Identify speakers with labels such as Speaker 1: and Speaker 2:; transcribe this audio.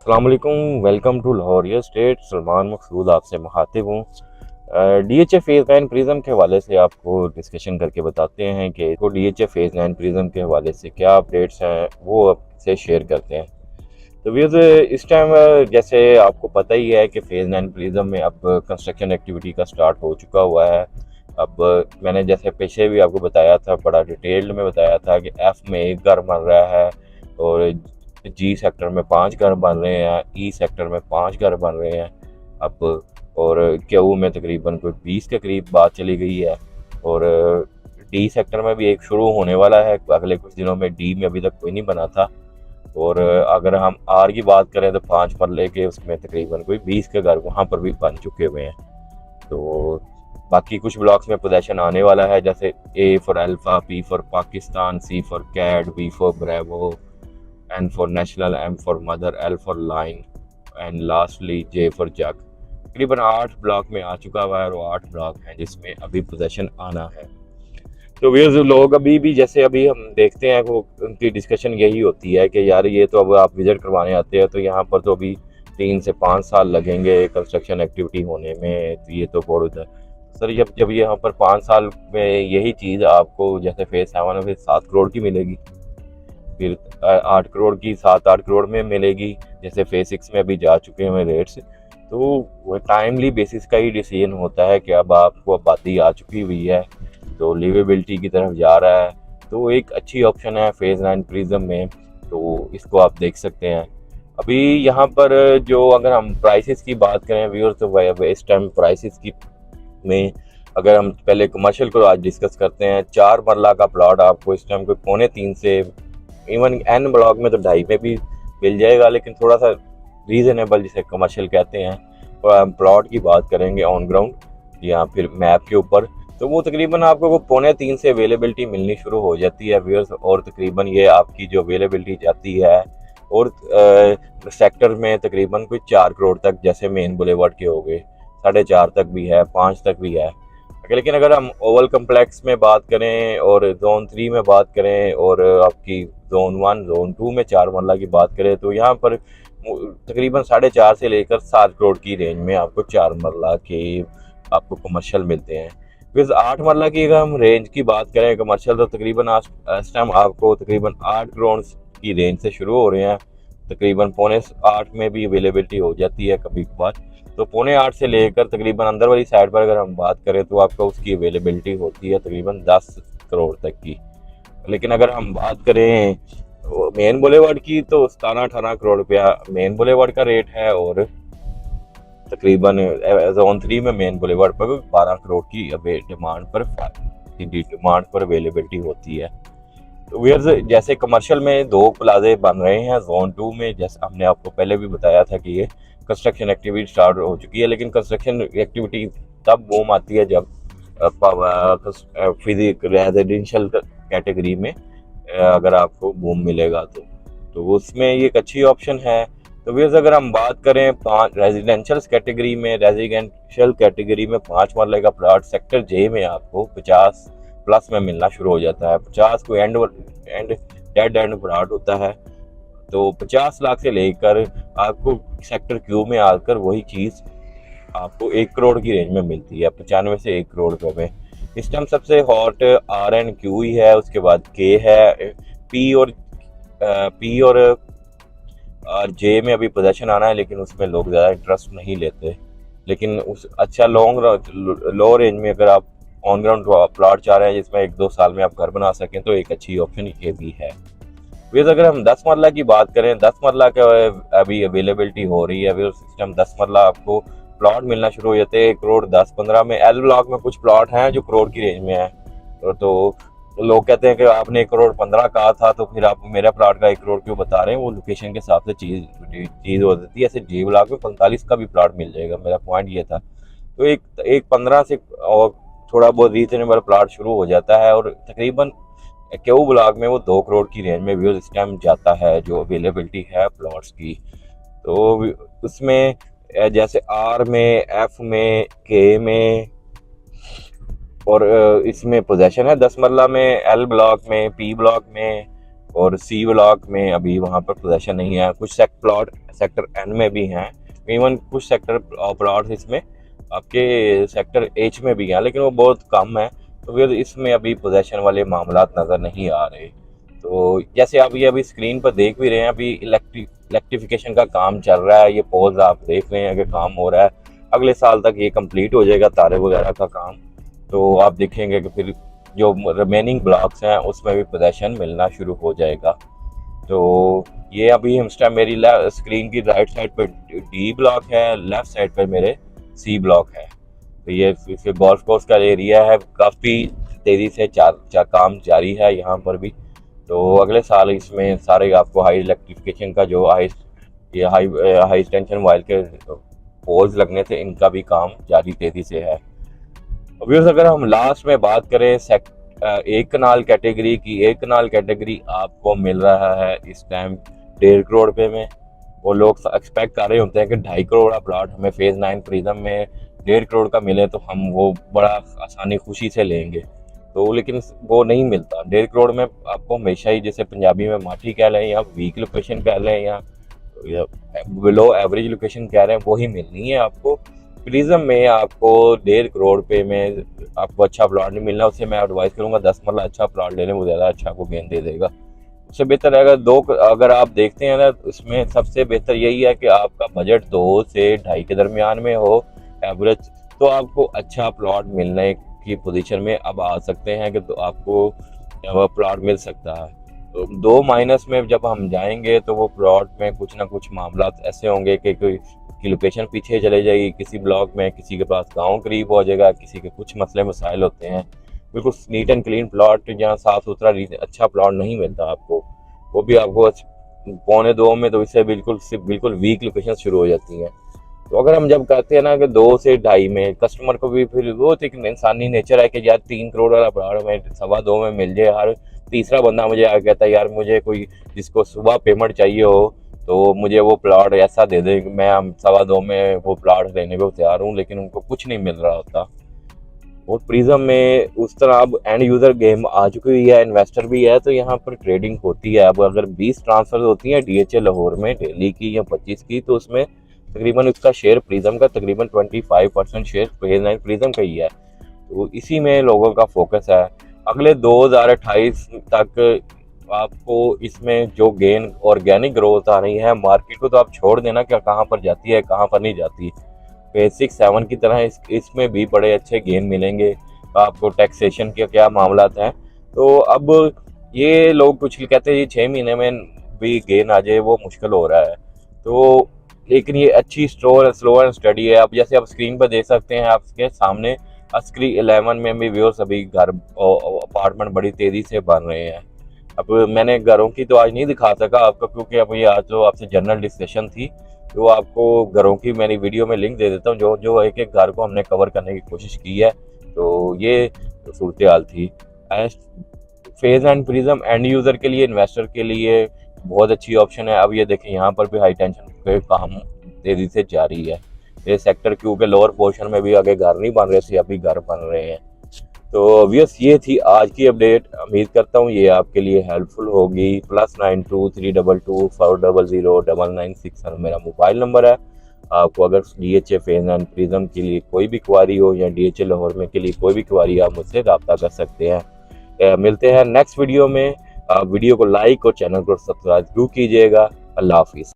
Speaker 1: अस्सलाम वालेकुम, welcome to Lahore real estate. Salman Maqsood आपसे मुखातिब हूँ। DHA फेज़ 9 प्रिज्म के हवाले से आपको डिस्कशन करके बताते हैं कि तो DHA फेज़ 9 प्रिज्म के हवाले से क्या अपडेट्स हैं वो आपसे शेयर करते हैं। तो व्यूज़, इस टाइम जैसे आपको पता ही है कि फेज़ 9 प्रिज्म में अब कंस्ट्रक्शन एक्टिविटी का स्टार्ट हो चुका हुआ है। अब मैंने जैसे पीछे भी आपको बताया था, बड़ा डिटेल्ड में बताया था कि एफ में एक घर बन रहा है और जी सेक्टर में 5 घर बन रहे हैं, ई सेक्टर में 5 घर बन रहे हैं अब, और क्यू में तकरीबन कोई 20 के करीब बात चली गई है। और डी सेक्टर में भी एक शुरू होने वाला है अगले कुछ दिनों में। डी में अभी तक कोई नहीं बना था। और अगर हम आर की बात करें तो 5 मरले के उसमें तकरीबन कोई 20 के घर वहाँ पर भी बन चुके हुए हैं। तो बाकी कुछ ब्लॉक्स में पोजेशन आने वाला है, जैसे A for alpha, P for Pakistan, C for cat, B for bravo, N for national, M for mother, L for line and lastly J for jug. तकरीबन 8 ब्लॉक में आ चुका हुआ है और 8 ब्लॉक हैं जिसमें अभी पोजेशन आना है। तो व्यूअर्स, लोग अभी भी जैसे अभी हम देखते हैं वो उनकी डिस्कशन यही होती है कि यार ये तो अब आप विजिट करवाने आते हैं तो यहाँ पर तो अभी 3 से 5 साल लगेंगे कंस्ट्रक्शन एक्टिविटी होने में, तो ये तो बहुत है सर। जब जब यहाँ पर 5 साल में यही चीज़ आपको जैसे फेज 7 में फिर 7 करोड़ की मिलेगी, फिर 8 करोड़ की 7-8 करोड़ में मिलेगी, जैसे फेज 6 में अभी जा चुके हैं रेट्स। तो वो टाइमली बेसिस का ही डिसीजन होता है कि अब आपको आबादी आ चुकी हुई है तो लिवेबिलिटी की तरफ जा रहा है, तो एक अच्छी ऑप्शन है फेज़ 9 प्रिज्म में, तो इसको आप देख सकते हैं। अभी यहाँ पर जो अगर हम प्राइसेस की बात करें व्यूअर्स, तो इस टाइम प्राइसेस की में अगर हम पहले कमर्शियल को आज डिस्कस करते हैं, 4 मरला का प्लॉट आपको इस टाइम कोई 2.5 से इवन एन ब्लॉक में तो 2.5 में भी मिल जाएगा, लेकिन थोड़ा सा रीज़नेबल जिसे कमर्शियल कहते हैं। और हम प्लॉट की बात करेंगे ऑन ग्राउंड या फिर मैप के ऊपर, तो वो तकरीबन आपको वो 2.25 से अवेलेबिलिटी मिलनी शुरू हो जाती है व्यूअर्स। और तकरीबन ये आपकी जो अवेलेबिलिटी जाती है और सेक्टर में तकरीबन कोई 4 करोड़ तक, जैसे मेन बुलेवार्ड के हो गए 4.5 तक भी है, 5 तक भी है। लेकिन अगर हम ओवल कम्प्लेक्स में बात करें और जोन 3 में बात करें और आपकी जोन 1 जोन 2 में 4 मरला की बात करें, तो यहाँ पर तकरीबन 4.5 से लेकर 7 करोड़ की रेंज में आपको 4 मरला के आपको कमर्शियल मिलते हैं। फिर 8 मरला की अगर हम रेंज की बात करें कमर्शियल, तो तकरीबन इस टाइम आपको तकरीबन 8 करोड़ की रेंज से शुरू हो रहे हैं, तकरीबन 7.25 में भी अवेलेबिलिटी हो जाती है कभी कभार। तो 7.25 से लेकर तकरीबन अंदर वाली साइड पर अगर हम बात करें तो आपका उसकी अवेलेबिलिटी होती है तकरीबन 10 करोड़ तक की। लेकिन अगर हम बात करें मेन बुलेवार्ड की, तो 17-18 करोड़ रुपया मेन बुलेवार्ड का रेट है और तकरीबन जोन 3 में मेन बुलेवार्ड पर 12 करोड़ की डिमांड पर अवेलेबिलिटी होती है। तो व्यूअर्स, जैसे कमर्शियल में 2 प्लाजे बन रहे हैं जोन 2 में, जैसे हमने आपको पहले भी बताया था कि ये कंस्ट्रक्शन एक्टिविटी स्टार्ट हो चुकी है। लेकिन कंस्ट्रक्शन एक्टिविटी तब बूम आती है जब रेजिडेंशियल कैटेगरी में अगर आपको बूम मिलेगा तो उसमें ये एक अच्छी ऑप्शन है। तो व्यूअर्स, अगर हम बात करें 5 रेजिडेंशियल कैटेगरी में 5 मरले का प्लॉट सेक्टर जे में आपको 50 प्लस में मिलना शुरू हो जाता है। 50 को डेड एंड प्लॉट होता है, तो 50 लाख से लेकर आपको सेक्टर क्यू में आकर वही चीज़ आपको 1 करोड़ की रेंज में मिलती है, 95 से 1 करोड़ रुपए में। इस टाइम सबसे हॉट आर एंड क्यू ही है, उसके बाद के है, पी और जे में अभी पोजेशन आना है, लेकिन उसमें लोग ज़्यादा इंटरेस्ट नहीं लेते। लेकिन उस अच्छा लो रेंज में अगर आप ऑन ग्राउंड प्लॉट चाह रहे हैं जिसमें 1-2 साल में आप घर बना सकें, तो एक अच्छी ऑप्शन ये भी है। फिर अगर हम 10 मरला की बात करें, 10 मरला का अभी अवेलेबिलिटी हो रही है। अभी सिस्टम 10 मरला आपको प्लॉट मिलना शुरू हो जाते हैं 1 करोड़ 10-15 में। एल ब्लॉक में कुछ प्लॉट हैं जो करोड़ की रेंज में है, तो लोग कहते हैं कि आपने 1 करोड़ 15 कहा था तो फिर आप मेरा प्लॉट का 1 करोड़ क्यों बता रहे हैं। वो लोकेशन के हिसाब से चीज़ हो जाती है। ऐसे जी ब्लॉक में 45 का भी प्लॉट मिल जाएगा, मेरा पॉइंट ये था। तो एक 15 से और थोड़ा बहुत रीजनेबल प्लॉट शुरू हो जाता है और तकरीबन क्यू ब्लॉक में वो 2 करोड़ की रेंज में व्यूज इस टाइम जाता है जो अवेलेबिलिटी है प्लॉट्स की। तो उसमें जैसे आर में, एफ में, के में और इसमें पोजेशन है 10 मरला में, एल ब्लॉक में, पी ब्लॉक में और सी ब्लॉक में अभी वहाँ पर पोजेशन नहीं है। कुछ प्लॉट सेक्टर एन में भी हैं, इवन कुछ सेक्टर प्लॉट इसमें आपके सेक्टर एच में भी हैं, लेकिन वो बहुत कम है, तो फिर इसमें अभी पोजेशन वाले मामलात नज़र नहीं आ रहे। तो जैसे आप ये अभी स्क्रीन पर देख भी रहे हैं, अभी इलेक्ट्रिफिकेशन का काम चल रहा है, ये पोल्स आप देख रहे हैं कि काम हो रहा है। अगले साल तक ये कंप्लीट हो जाएगा तारे वगैरह का काम, तो आप देखेंगे कि फिर जो रिमेनिंग ब्लॉक्स हैं उसमें भी पोजेशन मिलना शुरू हो जाएगा। तो ये अभी हमस्टा मेरी स्क्रीन की राइट साइड पर डी ब्लॉक है, लेफ्ट साइड पर मेरे सी ब्लॉक है। तो ये गोल्फ कोर्स का एरिया है, काफ़ी तेज़ी से काम जारी है यहाँ पर भी। तो अगले साल इसमें सारे आपको हाई इलेक्ट्रिफिकेशन का जो हाई टेंशन वायर के पोल्स लगने थे, इनका भी काम जारी तेज़ी से है। व्यूअर्स, अगर हम लास्ट में बात करें एक कनाल कैटेगरी की, एक कनाल कैटेगरी आपको मिल रहा है इस टाइम 1.5 करोड़ रुपये में। वो लोग एक्सपेक्ट कर रहे होते हैं कि 2.5 करोड़ का प्लॉट हमें फेज़ 9 प्रिज्म में 1.5 करोड़ का मिले तो हम वो बड़ा आसानी खुशी से लेंगे, तो लेकिन वो नहीं मिलता। 1.5 करोड़ में आपको हमेशा ही, जैसे पंजाबी में माठी कह लें या वीक लोकेशन कह लें या बिलो एवरेज लोकेशन कह रहे हैं, वही मिलनी है आपको। प्रिज्म में आपको 1.5 करोड़ रुपये में आपको अच्छा प्लॉट नहीं मिलना। उससे मैं एडवाइस करूँगा 10 मरला अच्छा प्लॉट ले लें, वो ज़्यादा अच्छा आपको गेंद दे देगा। उससे बेहतर है अगर आप देखते हैं ना, उसमें सबसे बेहतर यही है कि आपका बजट 2 से 2.5 के दरमियान में हो एवरेज, तो आपको अच्छा प्लॉट मिलने की पोजीशन में अब आ सकते हैं कि तो आपको प्लॉट मिल सकता है। तो 2 माइनस में जब हम जाएंगे तो वो प्लॉट में कुछ ना कुछ मामला ऐसे होंगे कि कोई की लोकेशन पीछे चले जाएगी किसी ब्लॉक में, किसी के पास गांव करीब हो जाएगा, किसी के कुछ मसले मसाइल होते हैं। बिल्कुल नीट एंड क्लीन प्लॉट, जहाँ साफ़ सुथरा अच्छा प्लॉट नहीं मिलता आपको, वो भी आपको 1.25 में, तो इससे बिल्कुल वीक लोकेशन शुरू हो जाती हैं। तो अगर हम जब कहते हैं ना कि 2 से 2.5 में, कस्टमर को भी फिर वो एक इंसानी नेचर है कि यार 3 करोड़ वाला प्लॉट हमें 2.25 में मिल जाए। हर तीसरा बंदा मुझे आ कहता है यार मुझे कोई जिसको सुबह पेमेंट चाहिए हो तो मुझे वो प्लॉट ऐसा दे दे, मैं 2.25 में वो प्लॉट लेने को तैयार हूँ, लेकिन उनको कुछ नहीं मिल रहा होता। और प्रिज्म में उस तरह अब एंड यूज़र गेम आ चुकी हुई है, इन्वेस्टर भी है, तो यहाँ पर ट्रेडिंग होती है। अब अगर 20 ट्रांसफर होती हैं DHA लाहौर में डेली की या 25 की, तो उसमें तकरीबन उसका शेयर प्रिज्म का तकरीबन 25% शेयर फेज़ 9 प्रिज्म का ही है। तो इसी में लोगों का फोकस है। अगले 2028 तक आपको इसमें जो गेन ऑर्गेनिक ग्रोथ आ रही है, मार्केट को तो आप छोड़ देना कि कहाँ पर जाती है कहाँ पर नहीं जाती। फेज 6-7 की तरह इसमें भी बड़े अच्छे गेन मिलेंगे आपको। टैक्सेशन के क्या मामला हैं, तो अब ये लोग कुछ कहते हैं 6 महीने में भी गेन आ जाए वो मुश्किल हो रहा है। तो लेकिन ये अच्छी स्लो एंड स्टडी है। अब जैसे आप स्क्रीन पर देख सकते हैं, आपके सामने अस्करी 11 में भी व्यूअर्स अभी घर अपार्टमेंट बड़ी तेज़ी से बन रहे हैं। अब मैंने घरों की तो आज नहीं दिखा सका आपको, क्योंकि अब ये आज तो आपसे जनरल डिस्कशन थी, तो आपको घरों की मैंने वीडियो में लिंक दे देता हूँ, जो एक एक घर को हमने कवर करने की कोशिश की है। तो ये सूरत हाल थी। Phase and prism end user के लिए, इन्वेस्टर के लिए बहुत अच्छी ऑप्शन है। अब ये देखें, यहाँ पर भी हाई टेंशन पे काम तेज़ी से जारी है। ये सेक्टर क्यू के लोअर पोर्शन में भी आगे घर नहीं बन रहे थे, अभी घर बन रहे हैं। तो व्यूअर्स, ये थी आज की अपडेट। उम्मीद करता हूँ ये आपके लिए हेल्पफुल होगी। +92 322 400 996 मेरा मोबाइल नंबर है। आपको अगर DHA फेज़ एंड प्रिज्म के लिए कोई भी क्वारी हो या DHA लाहौर में के लिए कोई भी क्वारी, आप मुझसे रब्ता कर सकते हैं। मिलते हैं नेक्स्ट वीडियो में। आप वीडियो को लाइक और चैनल को सब्सक्राइब जरूर कीजिएगा। अल्लाह हाफिज़।